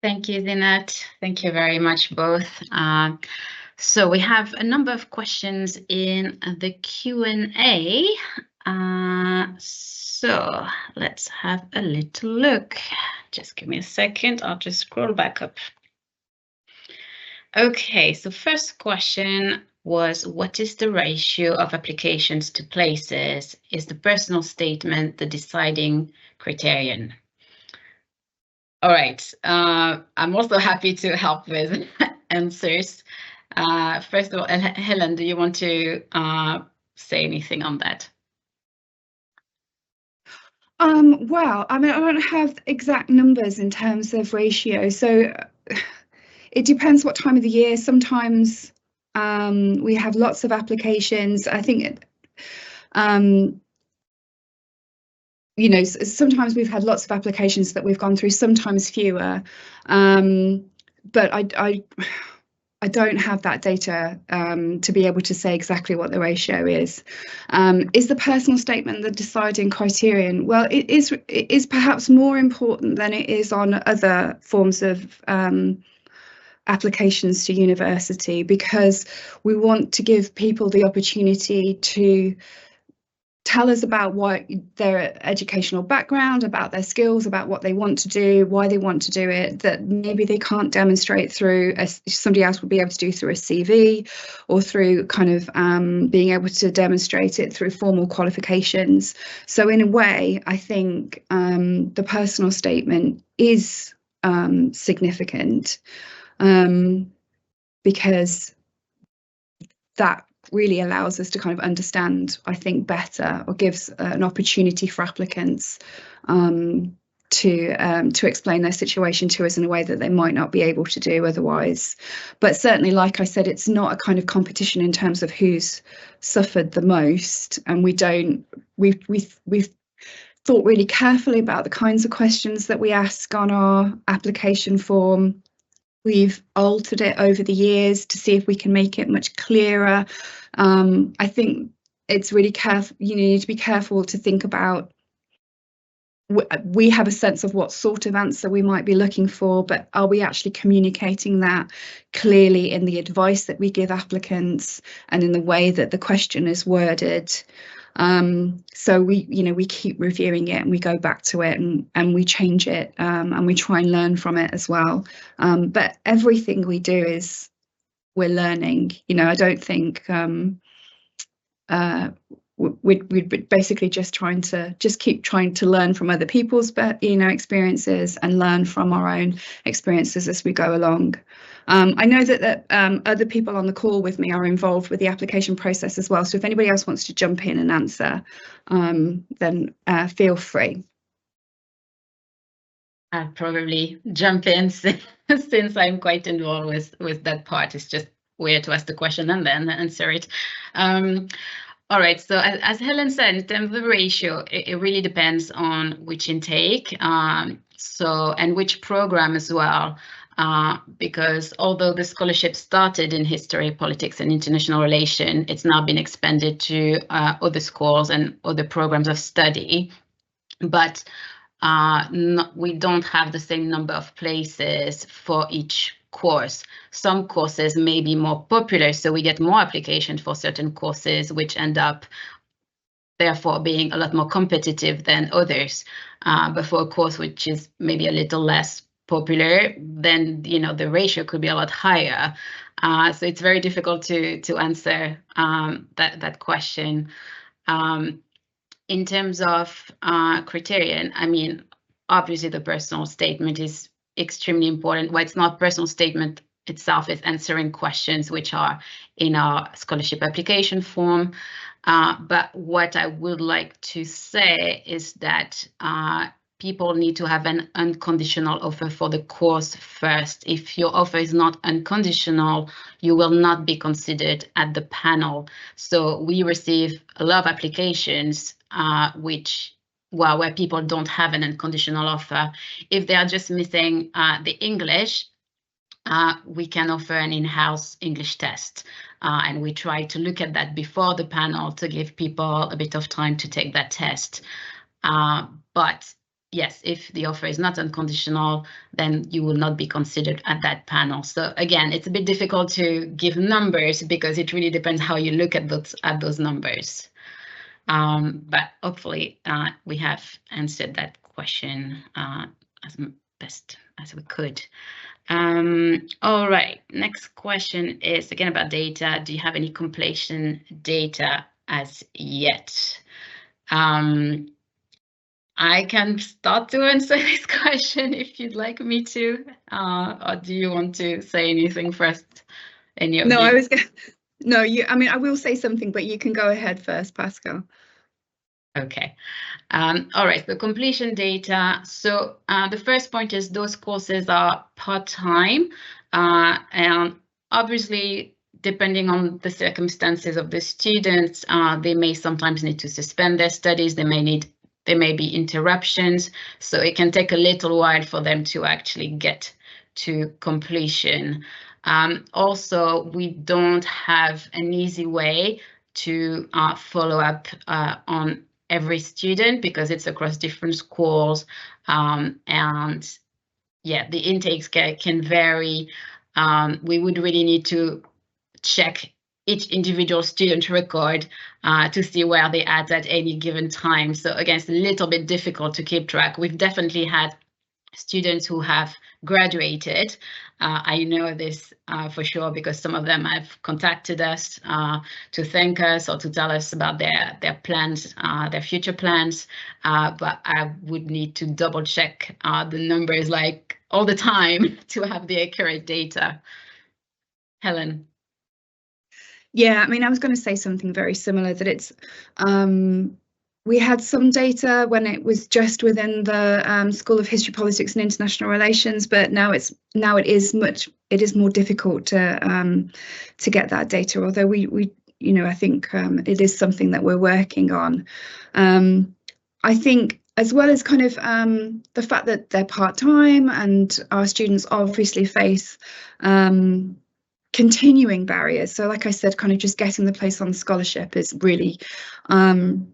Thank you, Zinat. Thank you very much, both. So we have a number of questions in the Q&A. So let's have a little look. Just give me a second. I'll just scroll back up. Okay, so first question was, what is the ratio of applications to places? Is the personal statement the deciding criterion? All right, I'm also happy to help with answers. First of all, Helen, do you want to say anything on that? Well, I mean, I don't have exact numbers in terms of ratio, so it depends what time of the year. Sometimes we have lots of applications. I think you know, sometimes we've had lots of applications that we've gone through, sometimes fewer, but I don't have that data to be able to say exactly what the ratio is. Is the personal statement the deciding criterion? Well, it is perhaps more important than it is on other forms of applications to university, because we want to give people the opportunity to tell us about what their educational background, about their skills, about what they want to do, why they want to do it, that maybe they can't demonstrate through somebody else would be able to do through a CV, or through kind of being able to demonstrate it through formal qualifications. So in a way, I think the personal statement is significant, because that really allows us to kind of understand, I think, better, or gives an opportunity for applicants to explain their situation to us in a way that they might not be able to do otherwise. But certainly, like I said, it's not a kind of competition in terms of who's suffered the most, and we've thought really carefully about the kinds of questions that we ask on our application form. We've altered it over the years to see if we can make it much clearer. I think it's really careful. You need to be careful to think about. We have a sense of what sort of answer we might be looking for, but are we actually communicating that clearly in the advice that we give applicants and in the way that the question is worded? So we keep reviewing it, and we go back to it, and we change it, and we try and learn from it as well. But everything we do is we're learning. I don't think we're basically just keep trying to learn from other people's experiences, and learn from our own experiences as we go along. I know that other people on the call with me are involved with the application process as well, so if anybody else wants to jump in and answer, then feel free. I'll probably jump in since I'm quite involved with that part. It's just weird to ask the question and then answer it. All right, so as Helen said, in terms of the ratio, it really depends on which intake, and which program as well. Because although the scholarship started in history, politics, and international relations, it's now been expanded to other schools and other programs of study. But we don't have the same number of places for each course. Some courses may be more popular, so we get more applications for certain courses, which end up therefore being a lot more competitive than others. But for a course which is maybe a little less popular, then the ratio could be a lot higher. So it's very difficult to answer that question. In terms of criterion, I mean, obviously the personal statement is extremely important. Well, it's not personal statement itself, it's answering questions which are in our scholarship application form. But what I would like to say is that people need to have an unconditional offer for the course first. If your offer is not unconditional, you will not be considered at the panel. So we receive a lot of applications where people don't have an unconditional offer. If they are just missing the English, we can offer an in-house English test. And we try to look at that before the panel to give people a bit of time to take that test. But yes, if the offer is not unconditional, then you will not be considered at that panel. So again, it's a bit difficult to give numbers because it really depends how you look at those numbers. But hopefully we have answered that question as best as we could. All right, next question is again about data. Do you have any completion data as yet? I can start to answer this question if you'd like me to, or do you want to say anything first? No, I was gonna, no, I mean, I will say something, but you can go ahead first, Pascal. Okay. All right, the completion data. So the first point is those courses are part-time, and obviously, depending on the circumstances of the students, they may sometimes need to suspend their studies. There may be interruptions, so it can take a little while for them to actually get to completion. Also, we don't have an easy way to follow up on every student because it's across different schools, and yeah, the intakes can vary. We would really need to check each individual student record to see where they are at any given time. So again, it's a little bit difficult to keep track. We've definitely had students who have graduated. I know this for sure because some of them have contacted us to thank us or to tell us about their plans, their future plans. But I would need to double check the numbers like all the time to have the accurate data. Helen. Yeah, I mean, I was going to say something very similar, that it's we had some data when it was just within the School of History, Politics and International Relations, but now it is more difficult to get that data. Although we I think it is something that we're working on. I think as well as kind of the fact that they're part-time and our students obviously face continuing barriers. So like I said, kind of just getting the place on the scholarship is really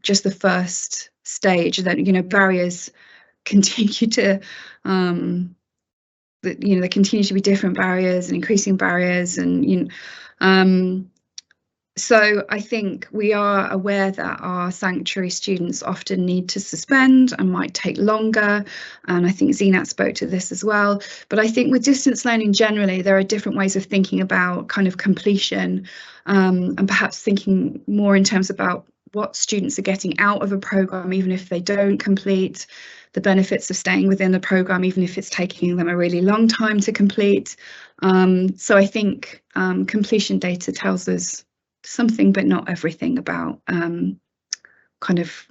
just the first stage. Then, barriers continue to, there continue to be different barriers and increasing barriers. And, so I think we are aware that our sanctuary students often need to suspend and might take longer. And I think Zinat spoke to this as well. But I think with distance learning generally, there are different ways of thinking about kind of completion, and perhaps thinking more in terms about what students are getting out of a programme, even if they don't complete, the benefits of staying within the programme, even if it's taking them a really long time to complete. So I think completion data tells us something but not everything about kind of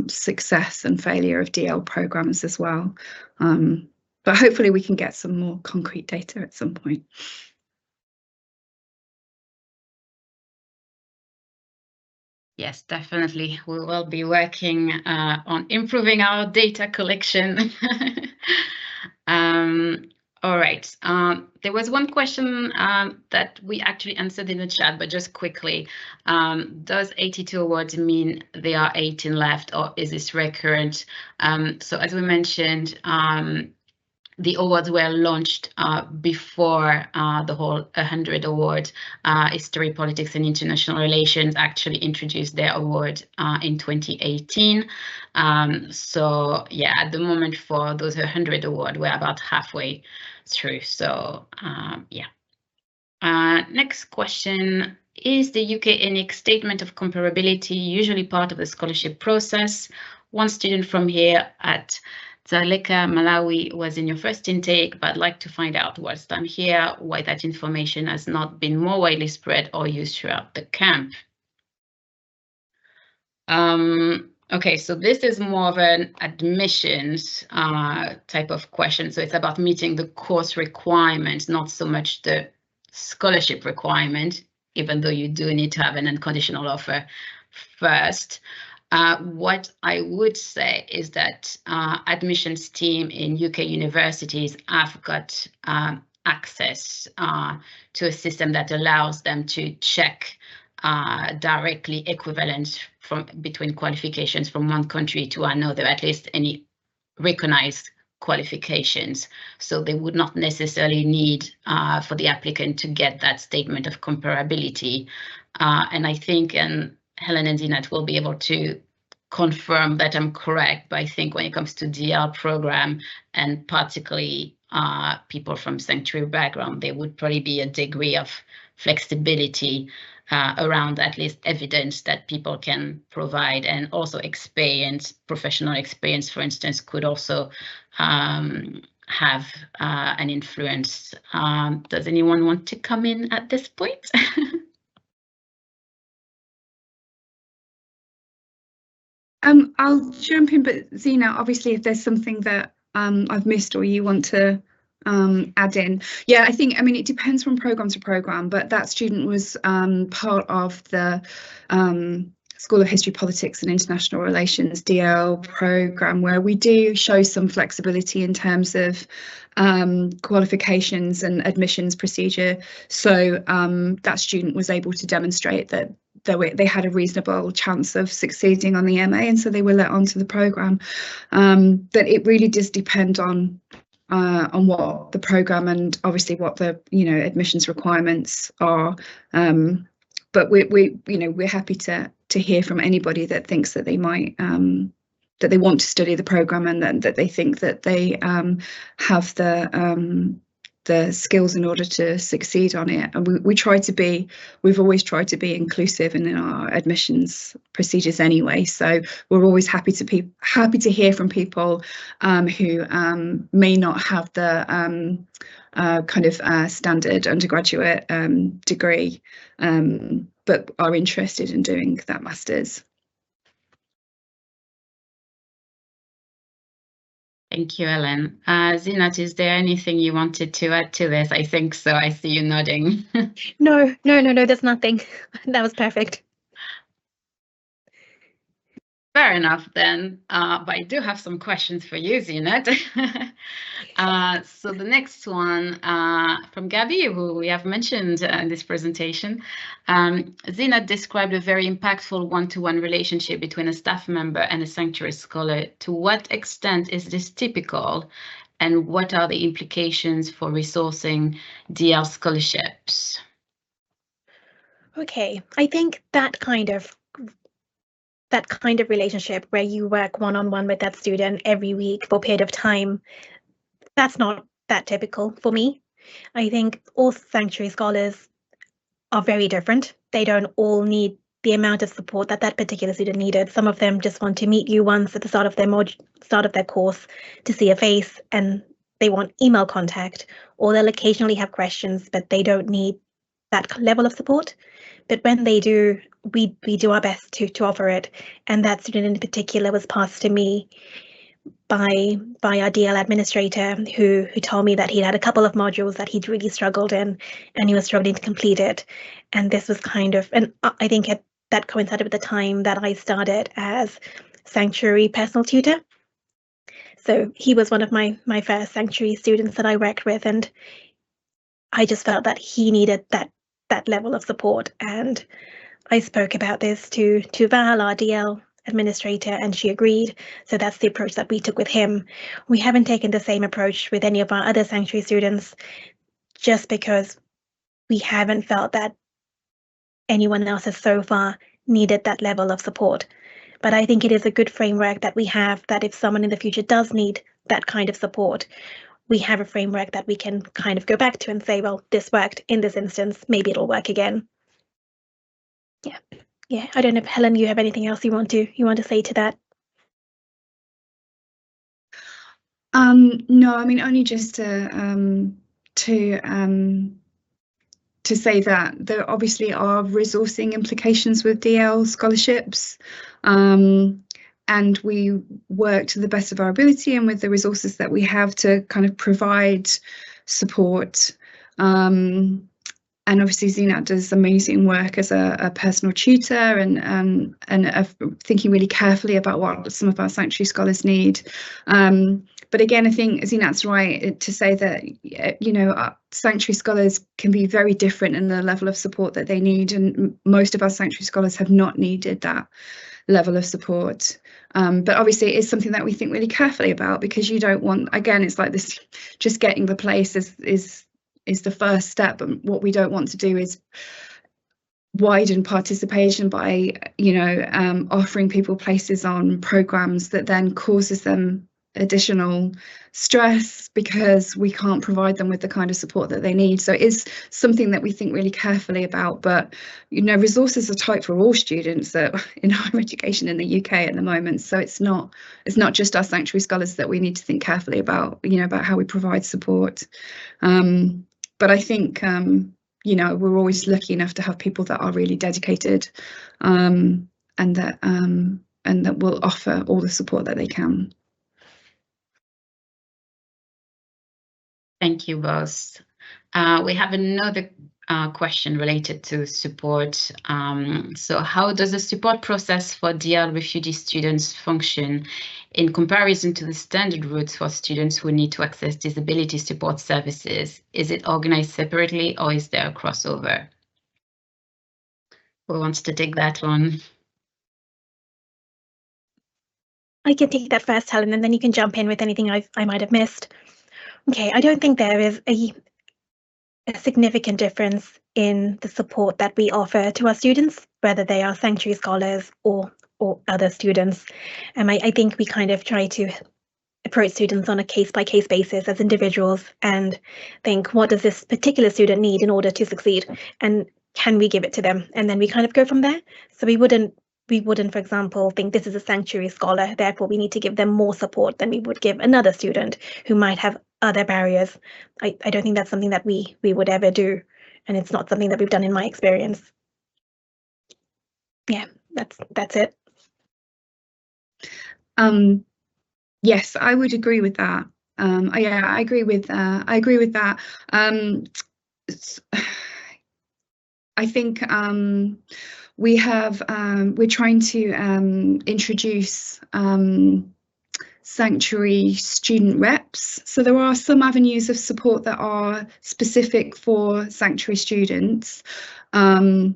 success and failure of DL programs as well, but hopefully we can get some more concrete data at some point. Yes, definitely. We will be working on improving our data collection. All right. There was one question that we actually answered in the chat, but just quickly. Does 82 awards mean there are 18 left, or is this recurrent? So as we mentioned, the awards were launched before the whole 100 award. History, Politics and International Relations actually introduced their award in 2018. So yeah, at the moment for those 100 award, we're about halfway through. So yeah. Next question. Is the UK ENIC statement of comparability usually part of the scholarship process? One student from here at Dzaleka, Malawi was in your first intake, but I'd like to find out what's done here, why that information has not been more widely spread or used throughout the camp. Okay, so this is more of an admissions type of question. So it's about meeting the course requirements, not so much the scholarship requirement, even though you do need to have an unconditional offer first. What I would say is that admissions team in UK universities have got access to a system that allows them to check directly equivalence between qualifications from one country to another, at least any recognized qualifications. So they would not necessarily need for the applicant to get that statement of comparability. And I think, and Helen and Zinat will be able to confirm that I'm correct, but I think when it comes to DL program, and particularly people from sanctuary background, there would probably be a degree of flexibility around at least evidence that people can provide, and also experience, professional experience, for instance, could also have an influence. Does anyone want to come in at this point? I'll jump in, but Zina, obviously, if there's something that I've missed or you want to add in. Yeah, I mean, it depends from program to program, but that student was part of the School of History, Politics and International Relations DL program, where we do show some flexibility in terms of qualifications and admissions procedure. So that student was able to demonstrate that they had a reasonable chance of succeeding on the MA, and so they were let onto the program. But it really does depend on what the program and obviously what the admissions requirements are. But we're happy to hear from anybody that thinks that they might that they want to study the program, and that they think that they have the skills in order to succeed on it. And we've always tried to be inclusive in our admissions procedures anyway. So we're always happy to hear from people who may not have the kind of standard undergraduate degree, but are interested in doing that master's. Thank you, Ellen. Zinat, is there anything you wanted to add to this? I think so. I see you nodding. No, there's nothing. That was perfect. Fair enough then, but I do have some questions for you, Zinat. So the next one from Gabby, who we have mentioned in this presentation. Zinat described a very impactful one-to-one relationship between a staff member and a sanctuary scholar. To what extent is this typical, and what are the implications for resourcing DL scholarships? Okay, I think that kind of relationship where you work one-on-one with that student every week for a period of time, that's not that typical for me. I think all sanctuary scholars are very different. They don't all need the amount of support that particular student needed. Some of them just want to meet you once at the start of their course to see a face, and they want email contact, or they'll occasionally have questions, but they don't need that level of support. But when they do, we do our best to offer it. And that student in particular was passed to me by our DL administrator, who told me that he'd had a couple of modules that he'd really struggled in, and he was struggling to complete it. And this was kind of, and I think that coincided with the time that I started as sanctuary personal tutor. So he was one of my first sanctuary students that I worked with, and I just felt that he needed that level of support. And I spoke about this to Val, our DL administrator and she agreed. So that's the approach that we took with him. We haven't taken the same approach with any of our other sanctuary students, just because we haven't felt that anyone else has so far needed that level of support. But I think it is a good framework that we have, that if someone in the future does need that kind of support, we have a framework that we can kind of go back to and say, well, this worked in this instance, maybe it'll work again. Yeah. I don't know if Helen, you have anything else you want to say to that? No, I mean, only just to say that there obviously are resourcing implications with DL scholarships, and we work to the best of our ability and with the resources that we have to kind of provide support. And obviously Zinat does amazing work as a personal tutor and thinking really carefully about what some of our sanctuary scholars need. But again, I think Zinat's right to say that, you know, sanctuary scholars can be very different in the level of support that they need, and most of our sanctuary scholars have not needed that level of support. But obviously it is something that we think really carefully about, because you don't want, again, it's like this, just getting the place is the first step, and what we don't want to do is widen participation by, you know, offering people places on programs that then causes them additional stress because we can't provide them with the kind of support that they need. So it is something that we think really carefully about. But, you know, resources are tight for all students in higher education in the UK at the moment. So it's not just our sanctuary scholars that we need to think carefully about, you know, about how we provide support. But I think, you know, we're always lucky enough to have people that are really dedicated, and that will offer all the support that they can. Thank you both. We have another question related to support. So how does the support process for DL refugee students function in comparison to the standard routes for students who need to access disability support services? Is it organized separately, or is there a crossover? Who wants to take that one? I can take that first, Helen, and then you can jump in with anything I might have missed. Okay, I don't think there is a significant difference in the support that we offer to our students, whether they are sanctuary scholars or other students. I think we kind of try to approach students on a case-by-case basis as individuals and think, what does this particular student need in order to succeed, and can we give it to them? And then we kind of go from there. So we wouldn't, for example, think this is a sanctuary scholar, therefore we need to give them more support than we would give another student who might have other barriers. I don't think that's something that we would ever do, and it's not something that we've done in my experience. Yeah, that's it. Yes, I would agree with that. Yeah, I agree with that. I think we're trying to introduce sanctuary student reps. So there are some avenues of support that are specific for sanctuary students. And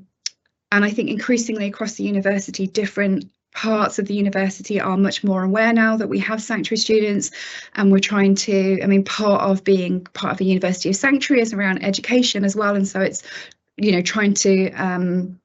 I think increasingly across the university, different parts of the university are much more aware now that we have sanctuary students, and we're trying to, I mean, part of being part of a university of sanctuary is around education as well. And so it's, you know, trying to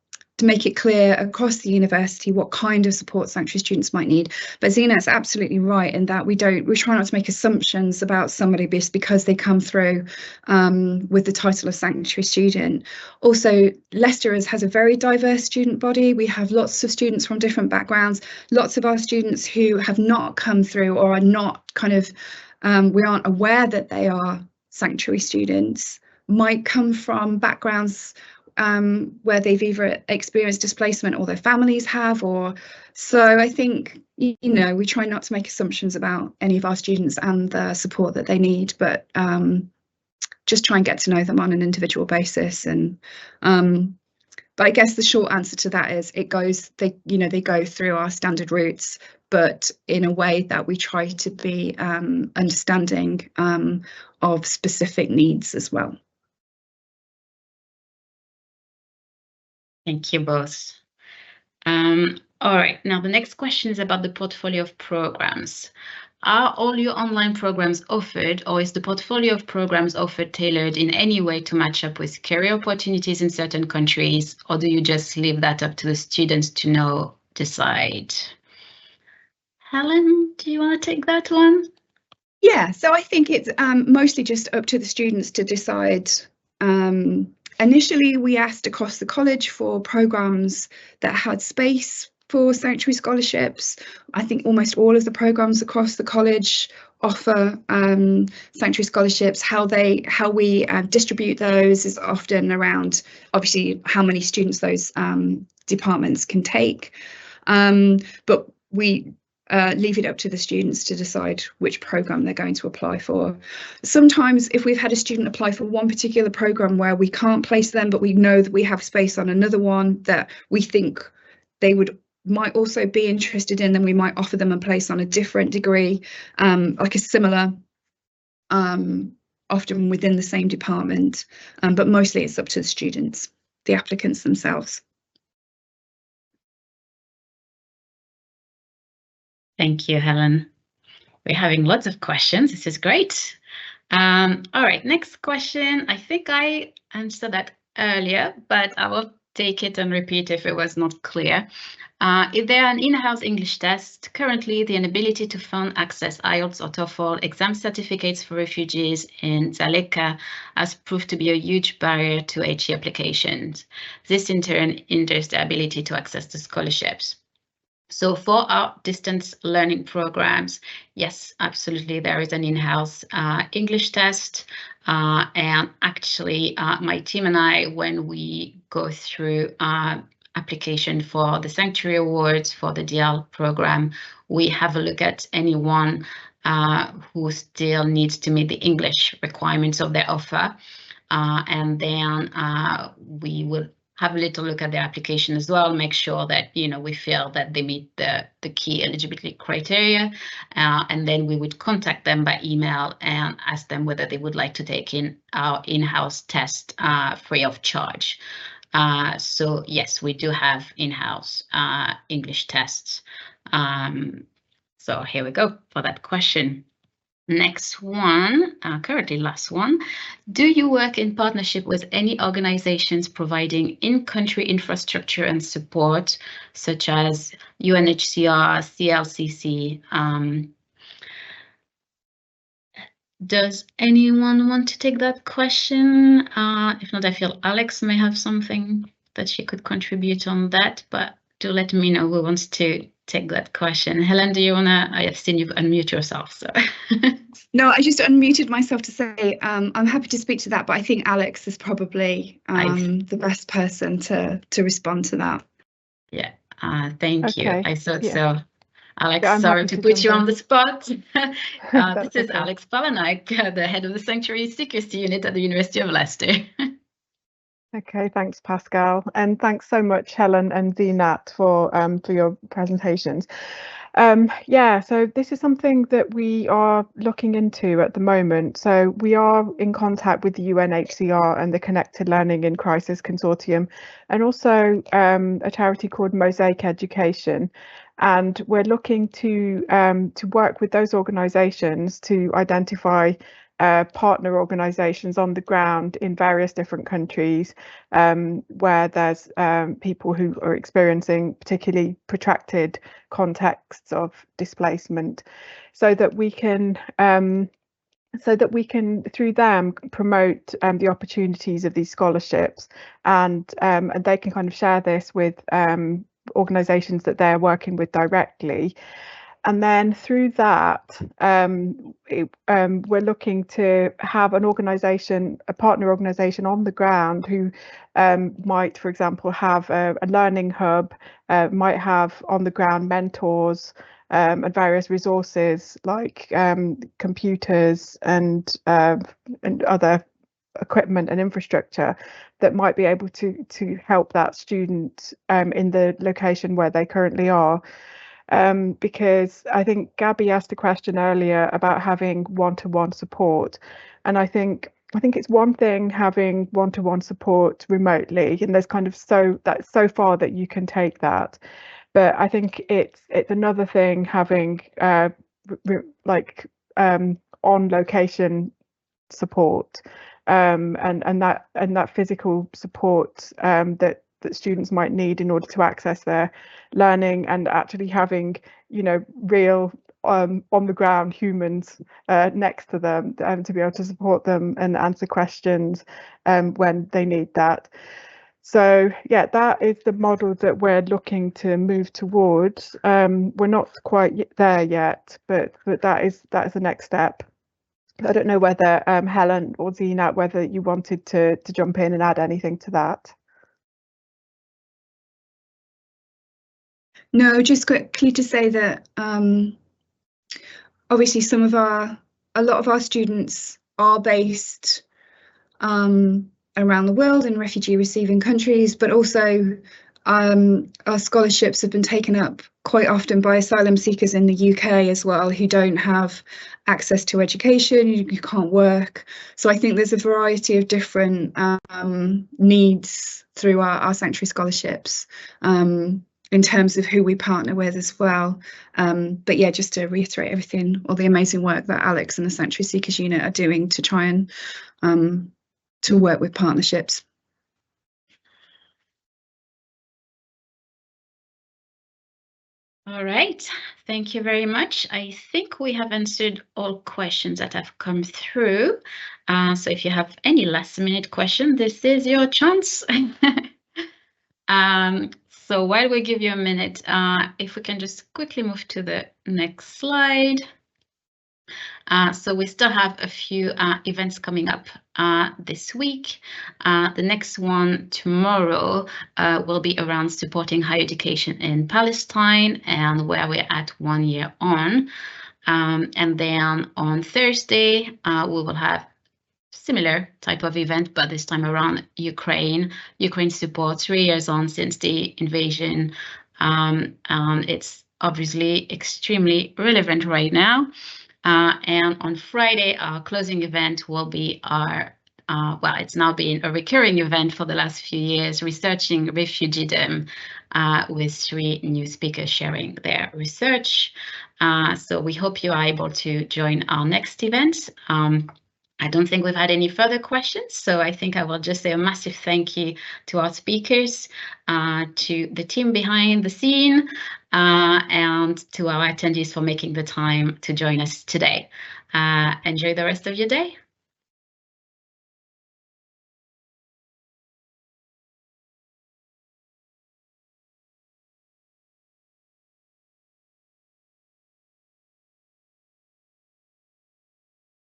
make it clear across the university what kind of support sanctuary students might need. But Zinat's absolutely right in that we try not to make assumptions about somebody just because they come through with the title of sanctuary student. Also, Leicester has a very diverse student body. We have lots of students from different backgrounds, lots of our students who have not come through or are not kind of, we aren't aware that they are sanctuary students, might come from backgrounds where they've either experienced displacement or their families have, or so I think, you know, we try not to make assumptions about any of our students and the support that they need, but just try and get to know them on an individual basis. And but I guess the short answer to that is they go through our standard routes, but in a way that we try to be understanding of specific needs as well. Thank you both. All right, now the next question is about the portfolio of programs. Are all your online programs offered, or is the portfolio of programs offered tailored in any way to match up with career opportunities in certain countries, or do you just leave that up to the students to decide? Helen, do you want to take that one? Yeah, so I think it's mostly just up to the students to decide. Initially, we asked across the college for programs that had space for sanctuary scholarships. I think almost all of the programs across the college offer sanctuary scholarships. How we distribute those is often around, obviously, how many students those departments can take. But we leave it up to the students to decide which program they're going to apply for. Sometimes if we've had a student apply for one particular program where we can't place them, but we know that we have space on another one that we think they might also be interested in, then we might offer them a place on a different degree, like a similar, often within the same department, but mostly it's up to the students, the applicants themselves. Thank you, Helen. We're having lots of questions. This is great. All right, next question. I think I answered that earlier, but I will take it and repeat if it was not clear. Is there an in-house English test? Currently, the inability to fund access IELTS or TOEFL exam certificates for refugees in Dzaleka has proved to be a huge barrier to HE applications. This in turn hinders the ability to access the scholarships. So for our distance learning programs, yes, absolutely, there is an in-house English test. And actually, my team and I, when we go through application for the Sanctuary Awards for the DL program, we have a look at anyone who still needs to meet the English requirements of their offer. And then we will have a little look at the application as well, make sure that, we feel that they meet the key eligibility criteria. And then we would contact them by email and ask them whether they would like to take in our in-house test free of charge. So yes, we do have in-house English tests. So here we go for that question. Next one, currently last one. Do you work in partnership with any organizations providing in-country infrastructure and support, such as UNHCR, CLCC? Does anyone want to take that question? If not, I feel Alex may have something that she could contribute on that, but do let me know who wants to take that question. Helen, do you want to? I've seen you unmute yourself. So. No, I just unmuted myself to say I'm happy to speak to that, but I think Alex is probably the best person to respond to that. Yeah, thank you. I thought so. Alex, yeah, sorry to put you on the spot. This is okay. Alex Palanak, the head of the Sanctuary Secrecy Unit at the University of Leicester. Okay, thanks, Pascal, and thanks so much, Helen and Zinat, for your presentations. So this is something that we are looking into at the moment. So we are in contact with the UNHCR and the Connected Learning in Crisis Consortium, and also a charity called Mosaic Education. And we're looking to work with those organisations to identify partner organisations on the ground in various different countries where there's people who are experiencing particularly protracted contexts of displacement, so that we can through them promote the opportunities of these scholarships, and they can kind of share this with organisations that they're working with directly. And then through that, we're looking to have an organisation, a partner organisation on the ground who might, for example, have a learning hub, might have on the ground mentors and various resources like computers and other equipment and infrastructure that might be able to help that student in the location where they currently are. Because I think Gabby asked a question earlier about having one-to-one support, and I think it's one thing having one-to-one support remotely, and there's kind of so far that you can take that, But I think it's another thing having on location support and that physical support that students might need in order to access their learning, and actually having, you know, real on the ground humans next to them to be able to support them and answer questions when they need that. So yeah, that is the model that we're looking to move towards. We're not quite there yet, but that is the next step. I don't know whether Helen or Zina, whether you wanted to jump in and add anything to that. No, just quickly to say that obviously a lot of our students are based around the world in refugee receiving countries, but also our scholarships have been taken up quite often by asylum seekers in the UK as well, who don't have access to education, you can't work. So I think there's a variety of different needs through our sanctuary scholarships in terms of who we partner with as well. But yeah, just to reiterate everything, all the amazing work that Alex and the Sanctuary Seekers Unit are doing to try and to work with partnerships. All right, thank you very much. I think we have answered all questions that have come through. So if you have any last minute question, this is your chance. So while we give you a minute, if we can just quickly move to the next slide. So we still have a few events coming up this week. The next one tomorrow will be around supporting higher education in Palestine, and where we're at 1 year on. And then on Thursday, we will have similar type of event, but this time around Ukraine support 3 years on since the invasion. It's obviously extremely relevant right now. And on Friday, our closing event will be our, well, it's now been a recurring event for the last few years, researching refugeedom, with 3 new speakers sharing their research. So we hope you are able to join our next event. I don't think we've had any further questions, so I think I will just say a massive thank you to our speakers, to the team behind the scene, and to our attendees for making the time to join us today. Enjoy the rest of your day.